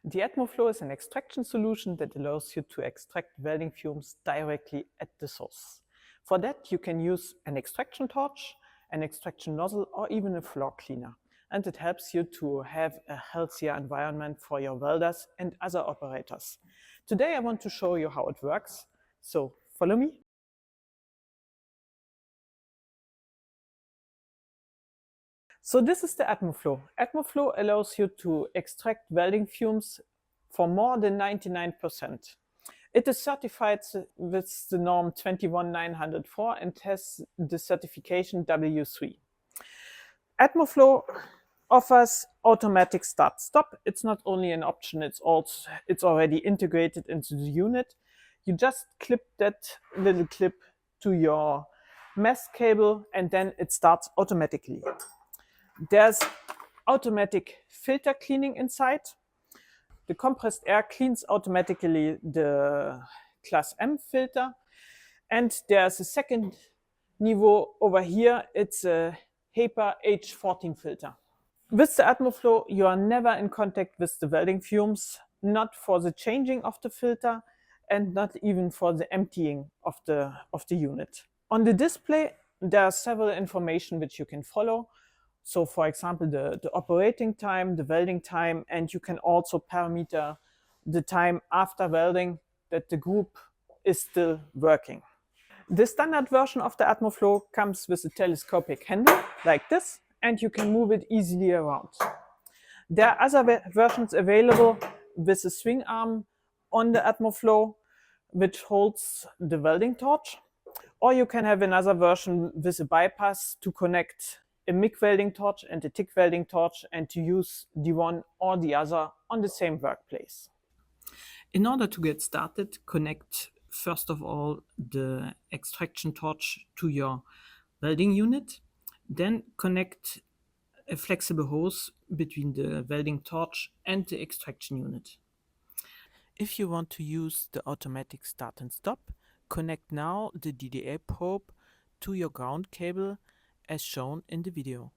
The ATMOFLOW is an extraction solution that allows you to extract welding fumes directly at the source. For that, you can use an extraction torch, an extraction nozzle, or even a floor cleaner. And it helps you to have a healthier environment for your welders and other operators. Today I want to show you how it works, so follow me. So this is the ATMOFLOW. ATMOFLOW allows you to extract welding fumes for more than 99%. It is certified with the norm 21904 and has the certification W3. ATMOFLOW offers automatic start-stop. It's not only an option, it's already integrated into the unit. You just clip that little clip to your mesh cable and then it starts automatically. There's automatic filter cleaning inside. The compressed air cleans automatically the class M filter. And there's a second niveau over here. It's a HEPA H14 filter. With the ATMOFLOW, you are never in contact with the welding fumes, not for the changing of the filter and not even for the emptying of the unit. On the display, there are several information which you can follow. So for example, the operating time, the welding time, and you can also parameter the time after welding that the group is still working. The standard version of the ATMOFLOW comes with a telescopic handle like this, and you can move it easily around. There are other versions available with a swing arm on the ATMOFLOW, which holds the welding torch. Or you can have another version with a bypass to connect a MIG welding torch and a TIG welding torch and to use the one or the other on the same workplace. In order to get started, connect first of all the extraction torch to your welding unit. Then connect a flexible hose between the welding torch and the extraction unit. If you want to use the automatic start and stop, connect now the DDA probe to your ground cable as shown in the video.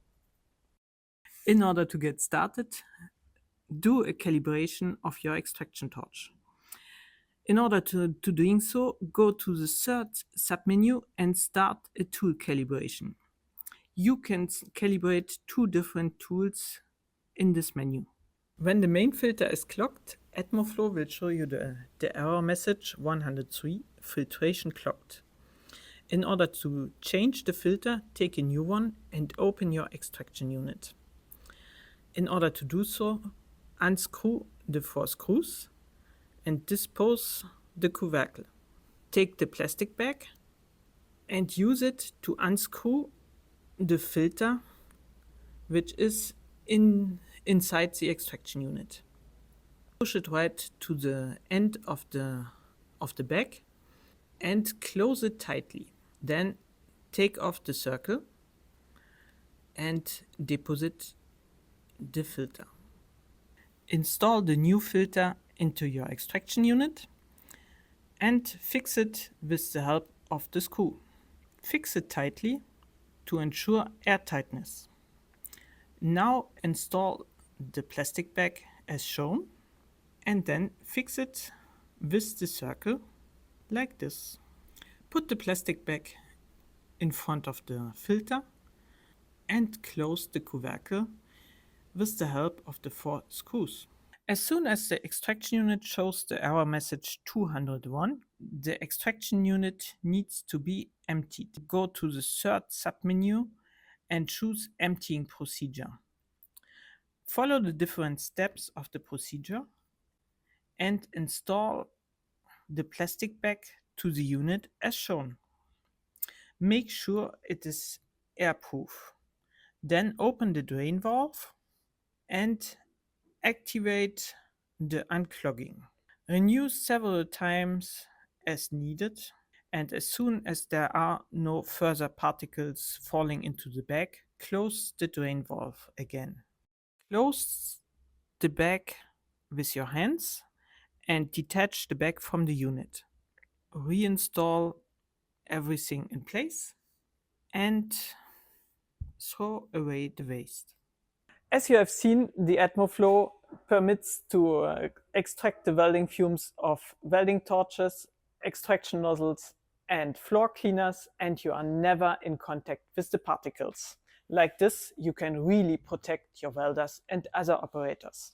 In order to get started, do a calibration of your extraction torch. In order to doing so, go to the third submenu and start a tool calibration. You can calibrate two different tools in this menu. When the main filter is clogged, ATMOFLOW will show you the error message 103, filtration clogged. In order to change the filter, take a new one and open your extraction unit. In order to do so, unscrew the 4 screws and dispose the couvercle. Take the plastic bag and use it to unscrew the filter which is inside the extraction unit. Push it right to the end of the bag and close it tightly. Then take off the circle and deposit the filter. Install the new filter into your extraction unit and fix it with the help of the screw. Fix it tightly to ensure airtightness. Now install the plastic bag as shown and then fix it with the circle like this. Put the plastic bag in front of the filter and close the couvercle with the help of the 4 screws. As soon as the extraction unit shows the error message 201, the extraction unit needs to be emptied. Go to the third submenu and choose emptying procedure. Follow the different steps of the procedure and install the plastic bag to the unit as shown. Make sure it is airproof. Then open the drain valve and activate the unclogging. Renew several times as needed, and as soon as there are no further particles falling into the bag, close the drain valve again. Close the bag with your hands and detach the bag from the unit. Reinstall everything in place and throw away the waste. As you have seen, the ATMOFLOW permits to extract the welding fumes of welding torches, extraction nozzles, and floor cleaners, and you are never in contact with the particles. Like this, you can really protect your welders and other operators.